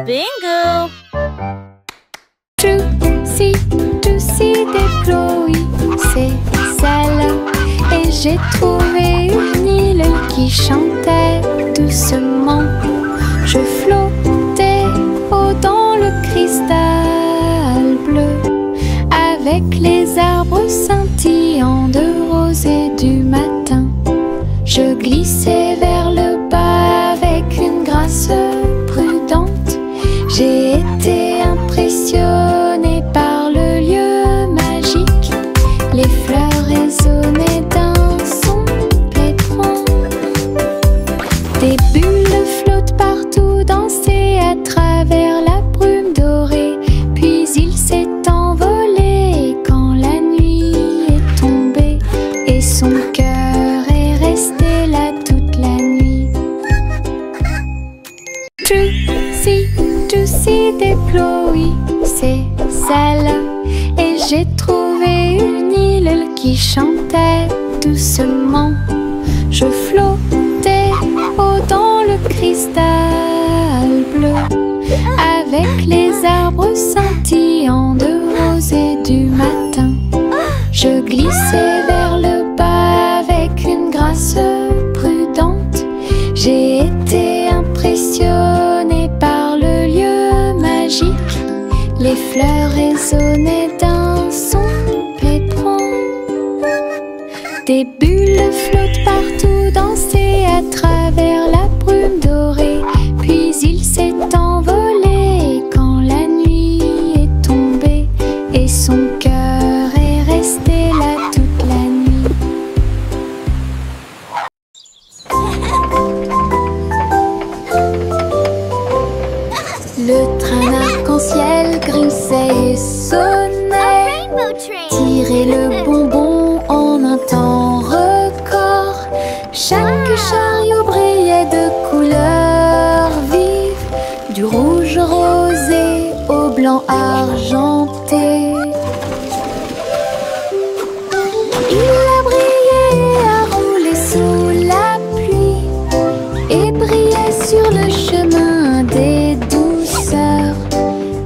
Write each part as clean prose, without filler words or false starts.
Bingo! Juicy des Chloé, c'est celle. Et j'ai trouvé une île qui chantait doucement. Je flottais dans le cristal bleu, avec les arbres scintillants de rosée du matin. Je glissais vers le bas avec une grâce prudente. J'ai été impressionnée par le lieu magique. Les fleurs résonnaient d'un son pétrant. Des bulles flottent partout, dansaient à travers la brume dorée. Puis il s'est envolé quand la nuit est tombée. Et son cœur est resté là toute la nuit. Juicy des Chloé, c'est celle. Et j'ai trouvé une île qui chantait doucement. Je flottais dans le cristal bleu, avec les arbres scintillants de rosée du matin. Je glissais vers le bas avec une grâce prudente. J'ai été impressionnée par le lieu magique. Les fleurs résonnaient d'un son pétrant. Des bulles flottent partout, dansaient à travers la brume dorée. Puis il s'est envolé quand la nuit est tombée. Et son cœur est resté là toute la nuit. Le train arc-en-ciel grinçait et sonnait. Tirer le bonbon en un temps record. Chaque chariot brillait de couleurs vives, du rouge rosé au blanc argenté. Il a brillé et a roulé sous la pluie et brillait sur le chemin des douceurs.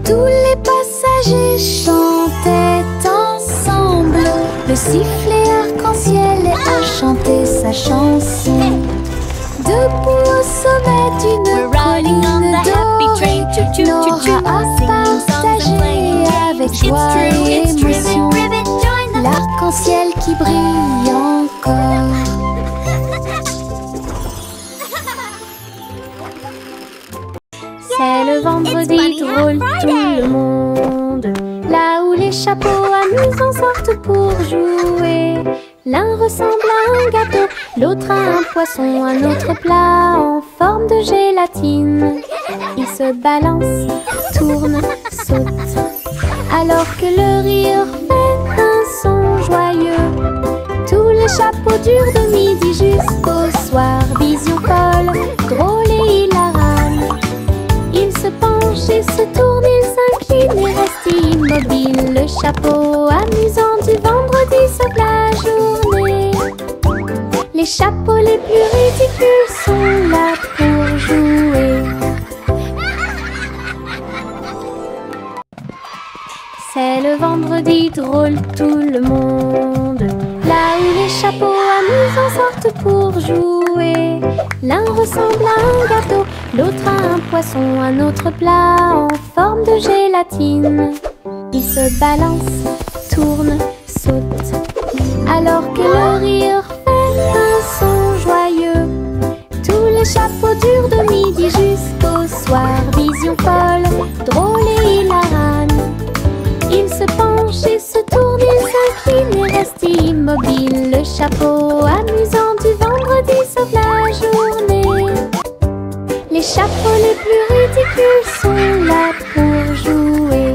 Tous les passagers chantaient ensemble. Le sifflet arc-en-ciel a chanté sa chanson. Debout au sommet d'une colline dorée, Nora a partagé avec joie et émotion l'arc-en-ciel qui brille encore. C'est le vendredi drôle tout le monde, là où les chapeaux amusants sortent pour jouer. L'un ressemble à un gâteau, l'autre à un poisson, un autre plat en forme de gélatine. Il se balance, tourne, saute, alors que le rire fait un son joyeux. Tous les chapeaux durent de midi jusqu'au soir. Vision folle, drôle et hilarane. Il se penche et se tourne, il s'incline et reste immobile. Le chapeau amusant du vendredi sauve la journée. Les chapeaux les plus ridicules sont là pour jouer. C'est le vendredi drôle tout le monde, là où les chapeaux amusants sortent pour jouer. L'un ressemble à un gâteau, l'autre à un poisson, un autre plat en forme de gélatine. Il se balance, tourne, saute, alors que le rire fait un son joyeux. Tous les chapeaux durent de midi jusqu'au soir. Vision folle, drôle et hilarane. Il se penche et se tourne, il s'incline et reste immobile. Le chapeau amusant du vendredi sauve la journée. Les chapeaux les plus ridicules sont là pour jouer.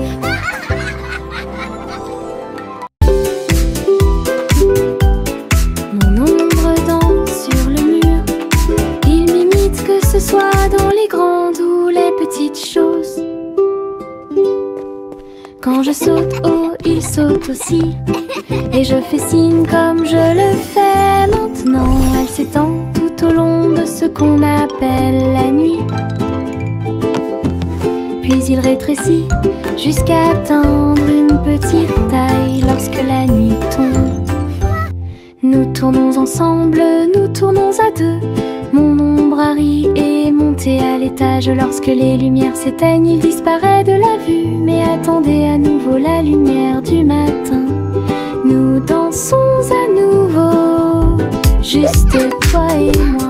Mon ombre danse sur le mur. Il m'imite que ce soit dans les grandes ou les petites choses. Quand je saute haut, il saute aussi. Et je fais signe comme je le fais maintenant. Elle s'étend tout au long de ce qu'on appelle la nuit. puis il rétrécit jusqu'à atteindre une petite taille lorsque la nuit tombe. Nous tournons ensemble, nous tournons à deux. Mon ombre Harry est monté à l'étage. Lorsque les lumières s'éteignent, il disparaît de la vue. Mais attendez à nouveau la lumière du matin. Nous dansons à nouveau, juste toi et moi.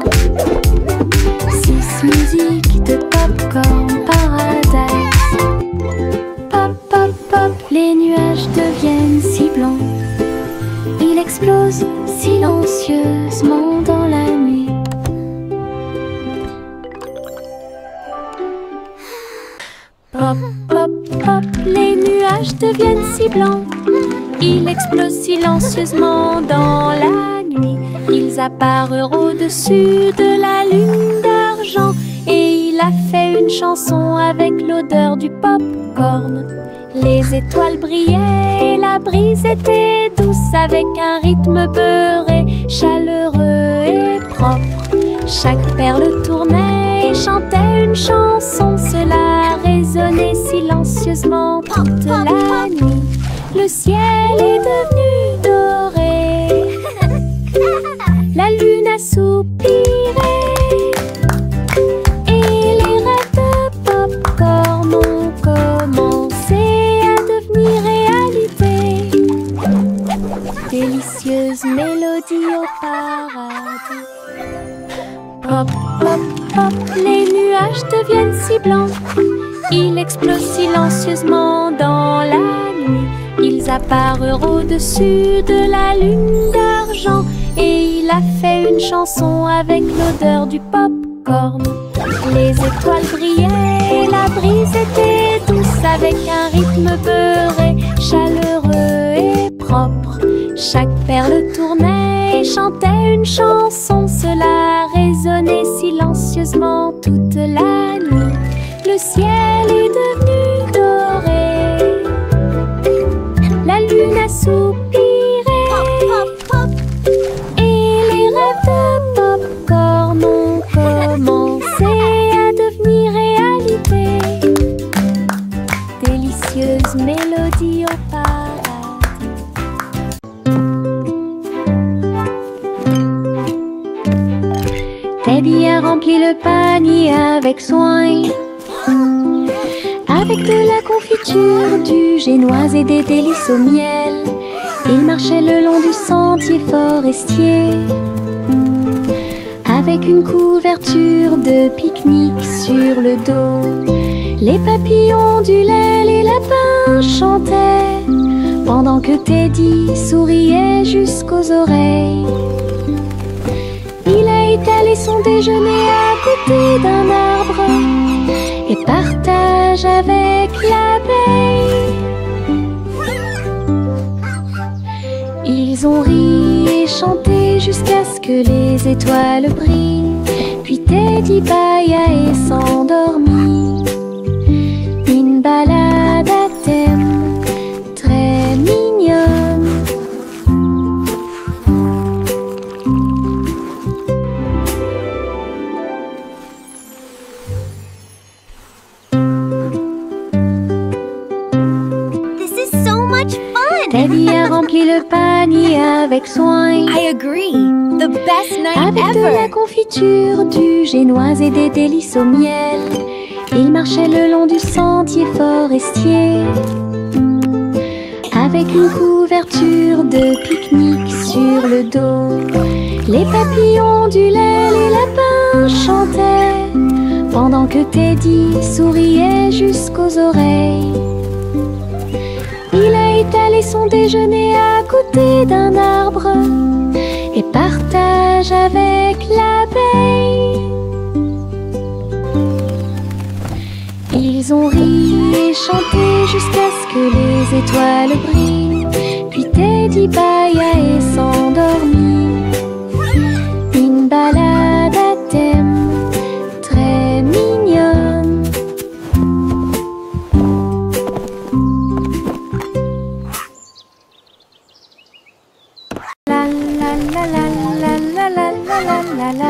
6 musiques de Popcorn Paradise. Pop, pop, pop, les nuages deviennent si blancs. Il explose silencieusement dans la nuit. Pop, pop, pop, les nuages deviennent si blancs. Il explose silencieusement dans la nuit. Ils apparurent au-dessus de la lune d'argent. Et il a fait une chanson avec l'odeur du popcorn. Les étoiles brillaient et la brise était douce, avec un rythme beurré, chaleureux et propre. Chaque perle tournait et chantait une chanson. Cela résonnait silencieusement toute la nuit. Le ciel est devenu doré. La lune a soupiré. Et les rêves de popcorn ont commencé à devenir réalité. Délicieuse mélodie au paradis. Pop, pop, pop, les nuages deviennent si blancs. Ils explosent silencieusement dans la nuit. Ils apparurent au-dessus de la lune d'argent. Et il a fait une chanson avec l'odeur du popcorn. Les étoiles brillaient et la brise était douce, avec un rythme beurré, chaleureux et propre. Chaque perle tournait et chantait une chanson. Cela résonnait silencieusement toute la nuit. Le ciel est devenu doré. La lune a soupiré. Et les rêves de popcorn ont commencé à devenir réalité. Délicieuse mélodie au paradis. Teddy a rempli le panier avec soin, avec de la confiture, du génoise et des délices au miel. Il marchait le long du sentier forestier, avec une couverture de pique-nique sur le dos. Les papillons ondulaient, les lapins chantaient, pendant que Teddy souriait jusqu'aux oreilles. Il a étalé son déjeuner à côté d'un arbre et partage avec l'abeille. Ils ont ri et chanté jusqu'à ce que les étoiles brillent. Puis Teddy bâilla et s'endormit. Une balade à thème très mignonne. Teddy a rempli le panier avec soin. I agree. The best night avec ever. de la confiture, du génoise et des délices au miel. Il marchait le long du sentier forestier, avec une couverture de pique-nique sur le dos. Les papillons ondulaient, les lapins chantaient, pendant que Teddy souriait jusqu'aux oreilles. Il a étalé son déjeuner à côté d'un arbre et partage avec l'abeille. Ils ont ri et chanté jusqu'à ce que les étoiles brillent. Puis Teddy bâilla et s'endormit. Une balade à thème très mignonne. La la la la la la la la la la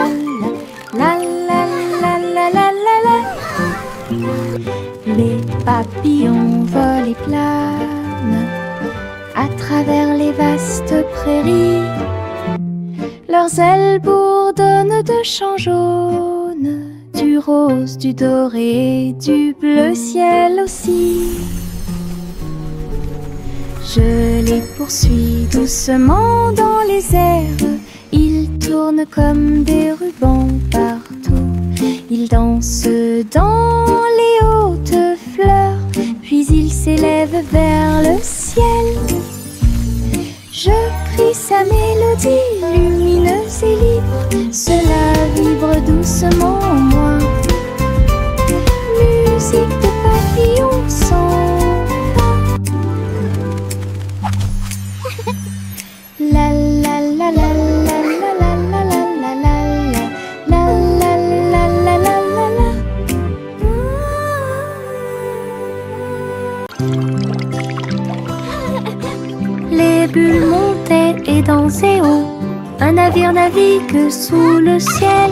la la la la la la la. Les papillons volent et planent à travers les vastes prairies. Leurs ailes bourdonnent de chants jaunes, du rose, du doré, du bleu ciel aussi. Je les poursuis doucement dans les airs. Ils tournent comme des rubans partout. Ils dansent dans les hautes fleurs, puis ils s'élèvent vers le ciel. Je crie sa mélodie lumineuse et libre. Cela vibre doucement en moi. Musique de papillons sans pas. La la la la la la la la la la la la la la la la. Les bulles montaient et dansaient haut. Un navire navigue sous le ciel.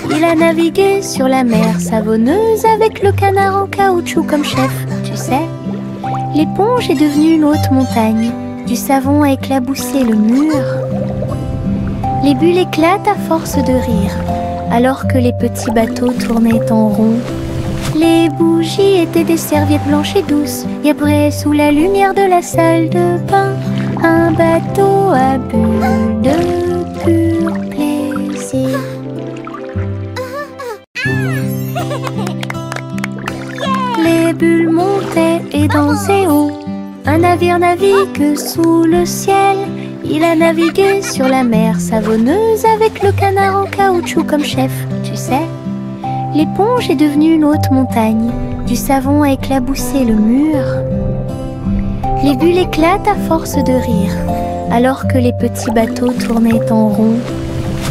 Il a navigué sur la mer savonneuse avec le canard en caoutchouc comme chef. Tu sais, l'éponge est devenue une haute montagne. Du savon a éclaboussé le mur. Les bulles éclatent à force de rire, alors que les petits bateaux tournaient en rond. Les bougies étaient des serviettes blanches et douces, et après, sous la lumière de la salle de bain, un bateau à bulles de pur plaisir. Les bulles montaient et dansaient haut. Un navire navigue sous le ciel. Il a navigué sur la mer savonneuse avec le canard en caoutchouc comme chef. Tu sais, l'éponge est devenue une haute montagne. Du savon a éclaboussé le mur. Les bulles éclatent à force de rire, alors que les petits bateaux tournaient en rond.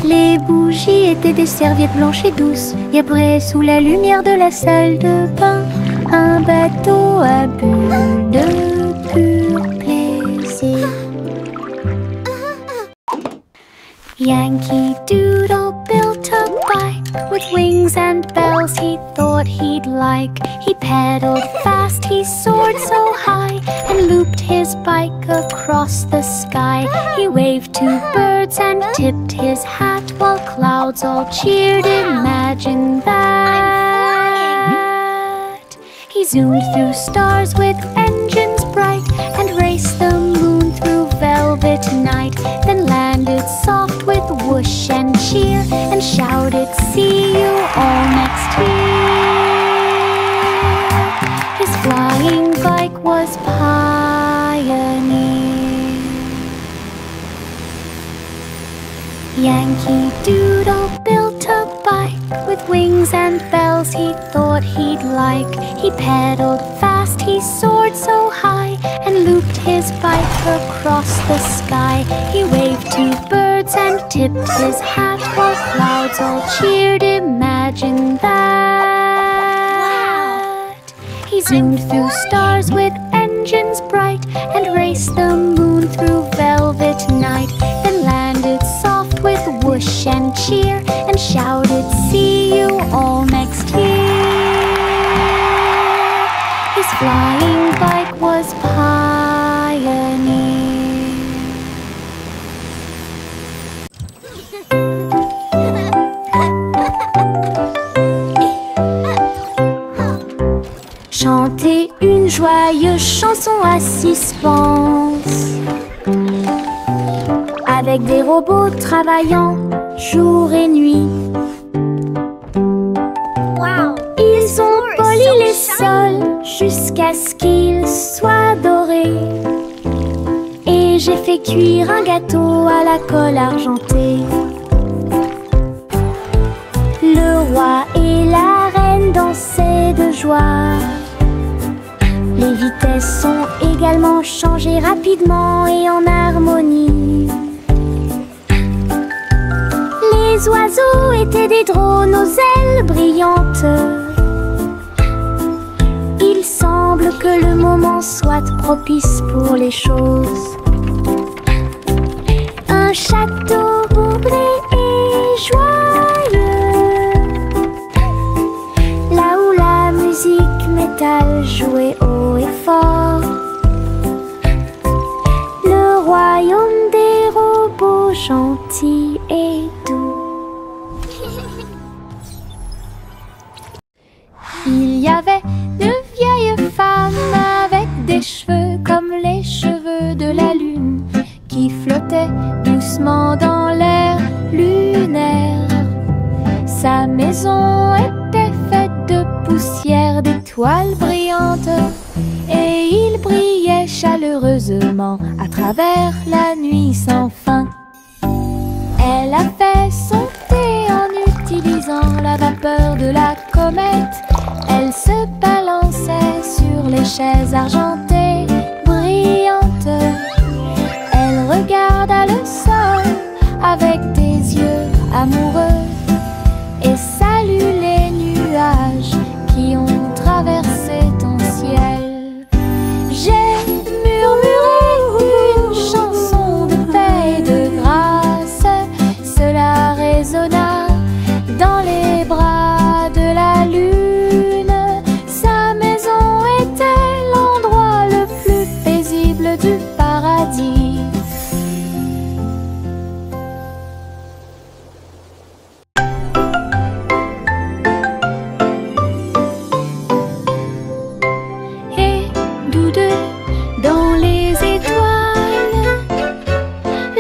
Les bougies étaient des serviettes blanches et douces, et après, sous la lumière de la salle de bain, un bateau à bulles de pur plaisir. Yankee Doodle built a bike with wings and bells he thought he'd like. He pedaled fast, he soared so high, and looped his bike across the sky. He waved to birds and tipped his hat while clouds all cheered. Imagine that. He zoomed through stars with engines bright and raced the moon through velvet night. Then landed soft with whoosh and cheer and shouted, "See you all next year." His flying bike was Pioneer. Yankee Doodle built a bike with wings and bells he thought he'd like. He pedaled fast, he soared so high, and looped his bike across the sky. He waved to birds and tipped his hat while clouds all cheered. Imagine that. He zoomed through stars with engines bright and raced the moon through velvet night. Then landed soft with whoosh and cheer and shouted, "See you all next year." His flying bike was Pioneer. Chanter une joyeuse chanson à suspense, avec des robots travaillant jour et nuit. Ils ont poli les sols jusqu'à ce qu'ils soient dorés. Et j'ai fait cuire un gâteau à la colle argentée. Le roi et la reine dansaient de joie. Les vitesses sont également changées rapidement et en harmonie. Les oiseaux étaient des drones aux ailes brillantes. Il semble que le moment soit propice pour les choses. Un château bourblé et joyeux, là où la musique métal joue. jouer haut et fort. Le royaume des robots gentils et doux. Il y avait de vieilles femmes avec des cheveux comme les cheveux de la lune qui flottaient doucement dans l'air lunaire. Sa maison était faite de poussière, d'étoiles brillantes, et il brillait chaleureusement à travers la nuit sans fin. Elle a fait son thé en utilisant la vapeur de la comète. Elle se balançait sur les chaises argentées brillantes. Elle regarda le sol avec des yeux amoureux et salue les nuages qui ont traversé ton ciel. J'ai murmuré une chanson de paix et de grâce. Cela résonna dans les bras de la lune. Sa maison était l'endroit le plus paisible du paradis.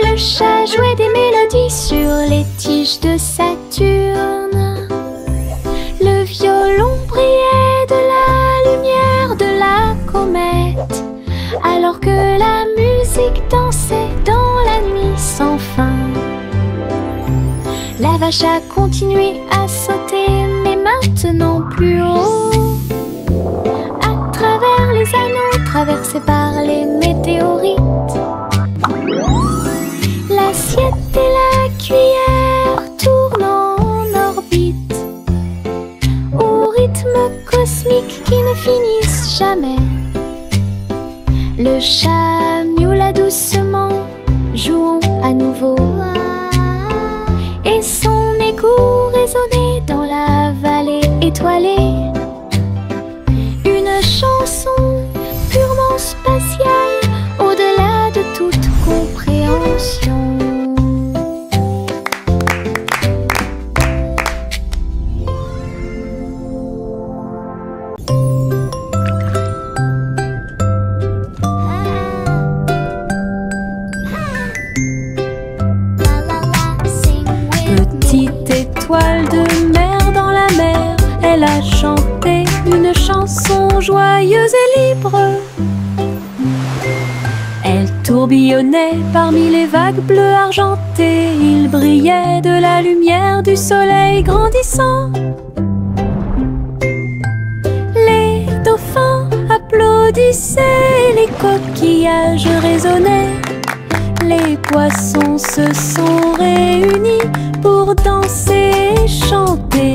Le chat jouait des mélodies sur les tiges de Saturne. Le violon brillait de la lumière de la comète, alors que la musique dansait dans la nuit sans fin. La vache a continué à sauter, mais maintenant plus haut, à travers les anneaux traversés par les météorites. L'assiette et la cuillère tournent en orbite au rythme cosmique qui ne finissent jamais. Le chat miaula doucement, jouons à nouveau, et son écho résonnait dans la vallée étoilée. Une chanson purement spatiale, au-delà de toute compréhension. Petite étoile de mer dans la mer, elle a chanté une chanson joyeuse et libre. Elle tourbillonnait parmi les vagues bleues argentées. Il brillait de la lumière du soleil grandissant. Les dauphins applaudissaient, les coquillages résonnaient. Les poissons se sont réunis pour danser et chanter.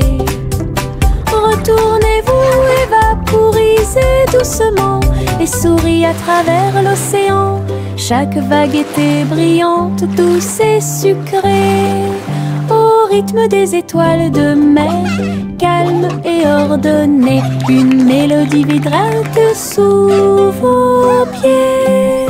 Retournez-vous et vaporisez doucement et souris à travers l'océan. Chaque vague était brillante, douce et sucrée, au rythme des étoiles de mer, calme et ordonnée. Une mélodie vibrante sous vos pieds.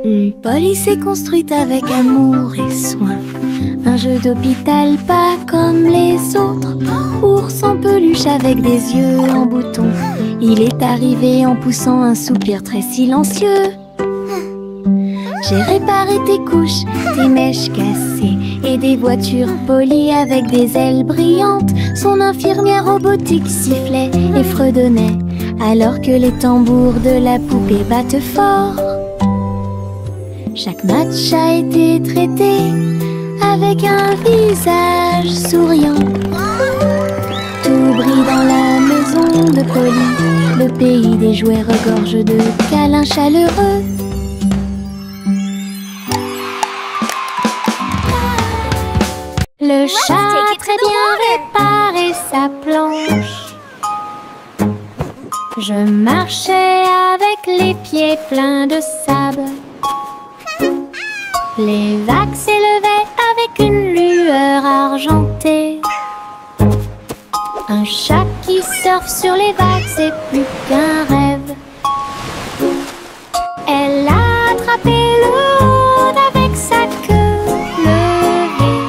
Une police est construite avec amour et soin. Un jeu d'hôpital pas comme les autres. Ours en peluche avec des yeux en bouton. Il est arrivé en poussant un soupir très silencieux. J'ai réparé tes couches, tes mèches cassées et des voitures polies avec des ailes brillantes. Son infirmière robotique sifflait et fredonnait alors que les tambours de la poupée battent fort. Chaque match a été traité avec un visage souriant. Tout brille dans la maison de Polly. Le pays des jouets regorge de câlins chaleureux. Le chat a très bien réparé sa planche. Je marchais avec les pieds pleins de sable. Les vagues s'élevaient avec une lueur argentée. Un chat qui surfe sur les vagues, c'est plus qu'un rêve. Elle a attrapé le rôde avec sa queue levée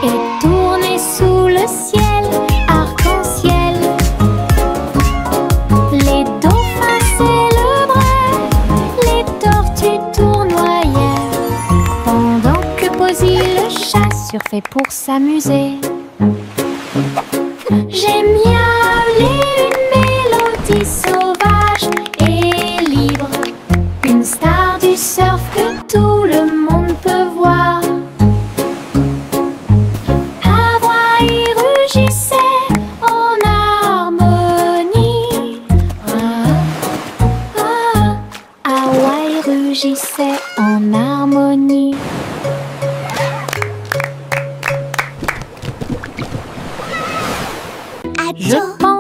et tourné sous le ciel arc-en-ciel. Les dauphins célébraient, les tortues tournoyaient, pendant que Posy le chat surfait pour s'amuser. J'aime miauler une mélodie sauvage et libre, une star du surf que tout le monde peut voir. Hawaï rugissait en harmonie. Hawaï rugissait en harmonie.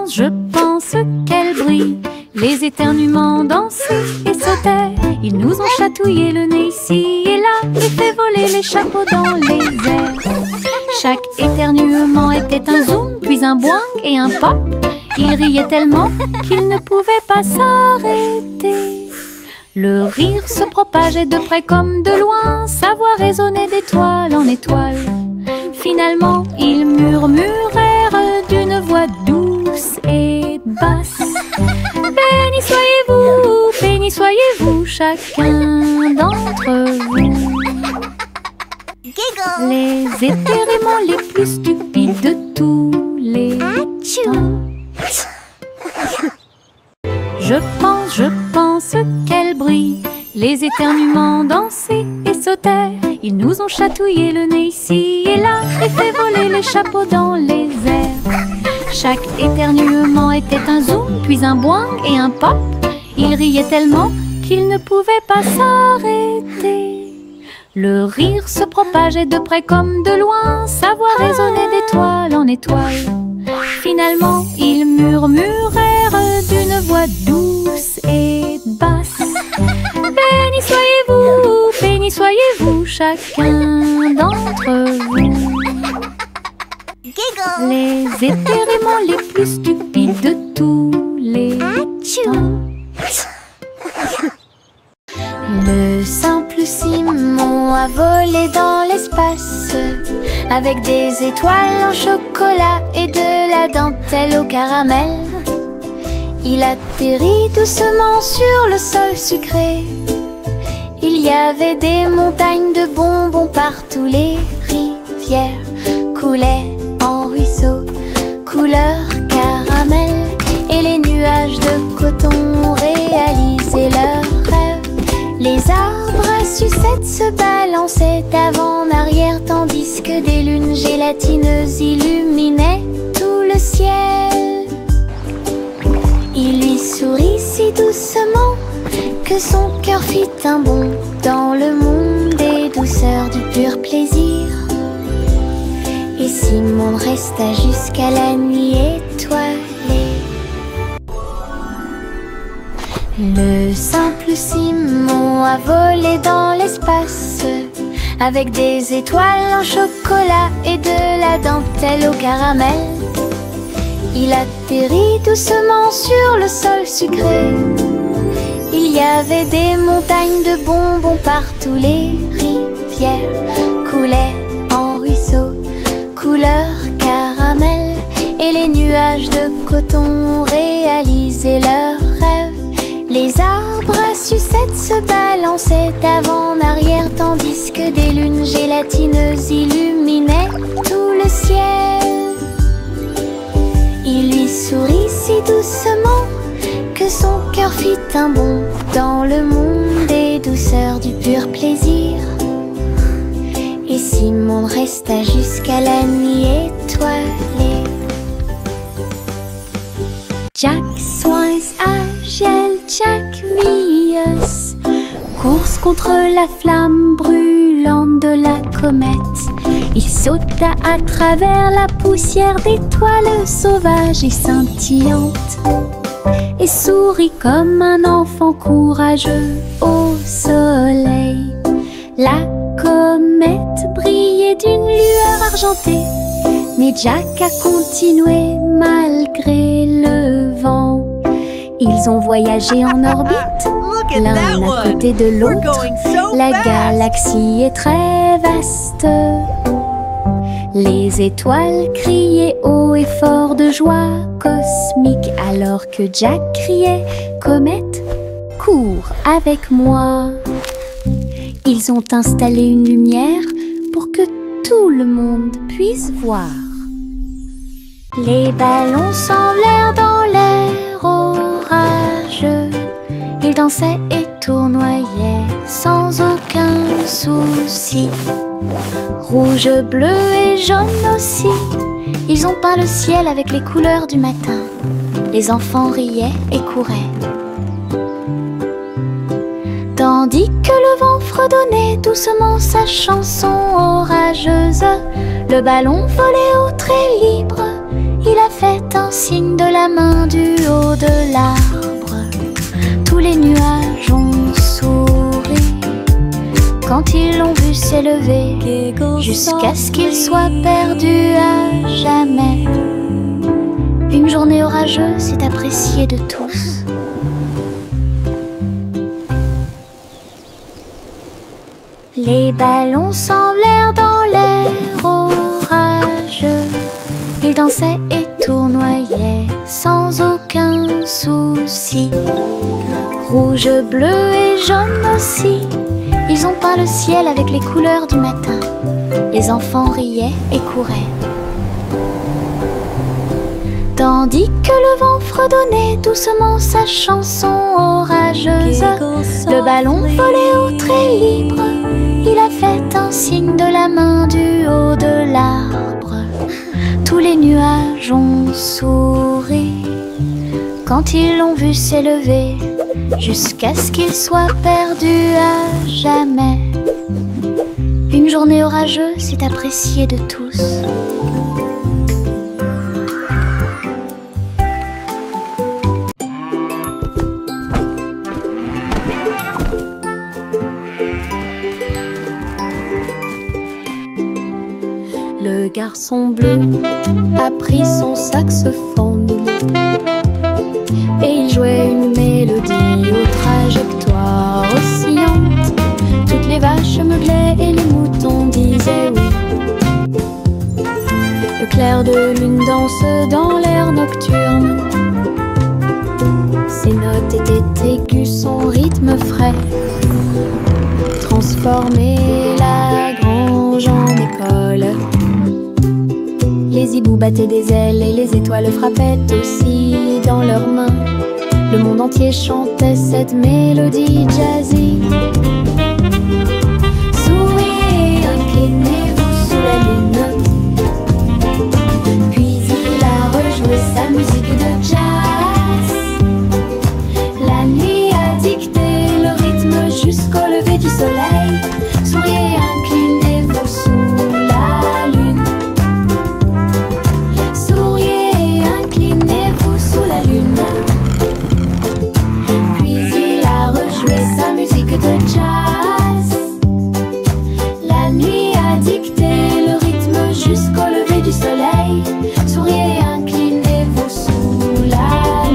Je pense qu'elle brille. Les éternuements dansaient et sautaient. Ils nous ont chatouillé le nez ici et là et fait voler les chapeaux dans les airs. Chaque éternuement était un zoom, puis un boing et un pop. Ils riaient tellement qu'ils ne pouvaient pas s'arrêter. Le rire se propageait de près comme de loin, sa voix résonnait d'étoile en étoile. Finalement, ils murmurèrent d'une voix douce et basse. Béni soyez-vous, chacun d'entre vous. Les éternuements les plus stupides de tous les temps. Je pense qu'elle brille. Les éternuements dansaient et sautaient. Ils nous ont chatouillé le nez ici et là et fait voler les chapeaux dans les airs. Chaque éternuement était un zoom, puis un boing et un pop. Ils riaient tellement qu'ils ne pouvaient pas s'arrêter. Le rire se propageait de près comme de loin, sa voix résonnait d'étoile en étoile. Finalement, ils murmurèrent d'une voix douce et basse. Béni soyez-vous, chacun d'entre vous. Les éternuements les plus stupides de tous les temps. Le simple Simon a volé dans l'espace avec des étoiles en chocolat et de la dentelle au caramel. Il atterrit doucement sur le sol sucré. Il y avait des montagnes de bonbons partout. Les rivières coulaient en ruisseaux couleur caramel et les nuages de coton réalisaient leurs rêves. Les arbres à sucettes se balançaient avant en arrière tandis que des lunes gélatineuses illuminaient tout le ciel. Il lui sourit si doucement que son cœur fit un bond dans le monde des douceurs du pur plaisir. Et Simon resta jusqu'à la nuit étoilée. Le simple Simon a volé dans l'espace avec des étoiles en chocolat et de la dentelle au caramel. Il atterrit doucement sur le sol sucré. Il y avait des montagnes de bonbons partout. Les rivières coulaient en ruisseaux couleur caramel et les nuages de coton réalisaient leurs rêves. Les arbres à sucettes se balançaient avant en arrière tandis que des lunes gélatineuses illuminaient tout le ciel. Il lui sourit si doucement que son cœur fit un bond dans le monde des douceurs du pur plaisir. Et Simon resta jusqu'à la nuit étoilée. Jack Swans agile, Jack Mius, course contre la flamme brûlante de la comète. Il sauta à travers la poussière d'étoiles sauvages et scintillantes et sourit comme un enfant courageux au soleil. La illuminé d'une lueur argentée. Mais Jack a continué malgré le vent. Ils ont voyagé en orbite, l'un à côté de l'autre. La galaxie est très vaste. Les étoiles criaient haut et fort de joie cosmique, alors que Jack criait « Comète, cours avec moi !» Ils ont installé une lumière pour que tout le monde puisse voir. Les ballons s'envolèrent dans l'air orageux. Ils dansaient et tournoyaient sans aucun souci. Rouge, bleu et jaune aussi. Ils ont peint le ciel avec les couleurs du matin. Les enfants riaient et couraient. Tandis que le vent fredonnait doucement sa chanson orageuse, le ballon volait au très libre. Il a fait un signe de la main du haut de l'arbre. Tous les nuages ont souri quand ils l'ont vu s'élever, jusqu'à ce qu'il soit perdu à jamais. Une journée orageuse est appréciée de tous. Les ballons s'envolèrent dans l'air orageux. Ils dansaient et tournoyaient sans aucun souci. Rouge, bleu et jaune aussi. Ils ont peint le ciel avec les couleurs du matin. Les enfants riaient et couraient. Tandis que le vent fredonnait doucement sa chanson orageuse, le ballon volait au très libre. Il a fait un signe de la main du haut de l'arbre. Tous les nuages ont souri quand ils l'ont vu s'élever, jusqu'à ce qu'il soit perdu à jamais. Une journée orageuse est appréciée de tous. Le garçon bleu a pris son saxophone et il jouait une mélodie aux trajectoires oscillantes. Toutes les vaches meuglaient et les moutons disaient oui. Le clair de lune danse dans l'air nocturne. Ses notes étaient aiguës, son rythme frais transformait la grange en école. Les hiboux battaient des ailes et les étoiles frappaient aussi dans leurs mains. Le monde entier chantait cette mélodie jazzy. Souriez, inclinez-vous sous la lune. Puis il a rejoué sa musique de jazz. La nuit a dicté le rythme jusqu'au lever du soleil. Souriez, inclinez-vous sous la lune. Souriez, inclinez-vous sous la lune. Puis il a rejoué sa musique de jazz. La nuit a dicté le rythme jusqu'au lever du soleil. Souriez, inclinez-vous sous la lune.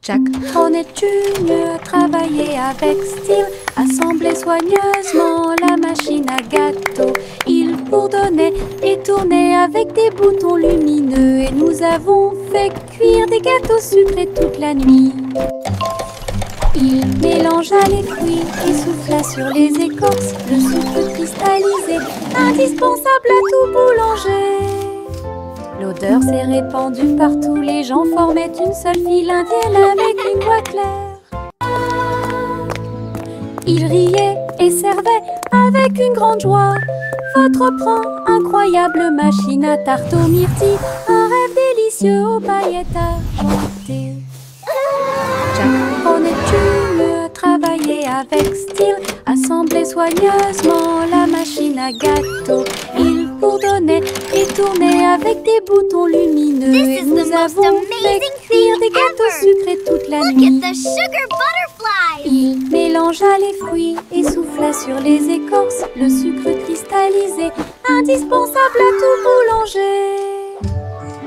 Jack Hornet Jr. a travaillé avec style, assemblé soigneusement la machine à gâteau. Il bourdonnait et tournait avec des boutons lumineux et nous avons fait cuire des gâteaux sucrés toute la nuit. Il mélangea les fruits et souffla sur les écorces le sucre cristallisé, indispensable à tout boulanger. L'odeur s'est répandue partout, les gens formaient une seule file indienne avec une voix claire. Ils riaient et servaient avec une grande joie votre pain, incroyable machine à tarte aux myrtilles, un rêve délicieux aux paillettes argentées. Jack Hornet Jr. a travaillé avec style, assemblé soigneusement la machine à gâteau. Il bourdonnait et tournait avec des boutons lumineux. Et nous avons fait cuire des gâteaux sucrés toute la nuit. Il mélangea les fruits et souffla sur les écorces le sucre cristallisé, indispensable à tout boulanger.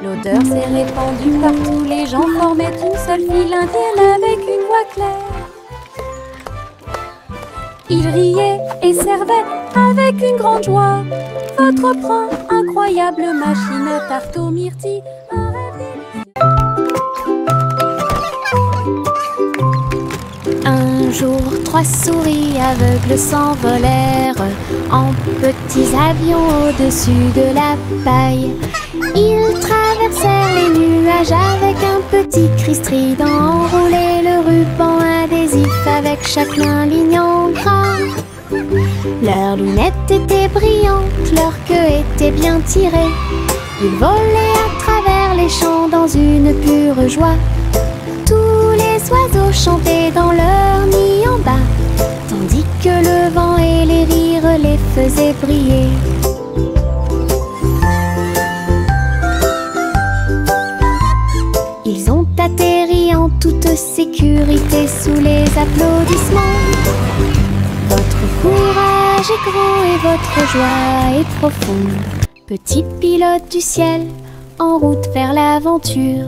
L'odeur s'est répandue partout, les gens formaient une seule file indienne avec une voix claire. Il riait et servait avec une grande joie votre pain, incroyable machine à tarte aux myrtilles, un rêve délicieux. Un jour, 3 souris aveugles s'envolèrent en petits avions au-dessus de la paille. Ils traversèrent les nuages avec un petit cri strident, enroulé le ruban adhésif avec chaque main ligne en gras. Leurs lunettes étaient brillantes, leur queue était bien tirée. Ils volaient à travers les champs dans une pure joie. Tous les oiseaux chantaient dans leur nid en bas, tandis que le vent et les rires les faisaient briller. Ils ont atterri en toute sécurité sous les applaudissements. Votre courage est grand et votre joie est profonde. Petit pilote du ciel, en route vers l'aventure.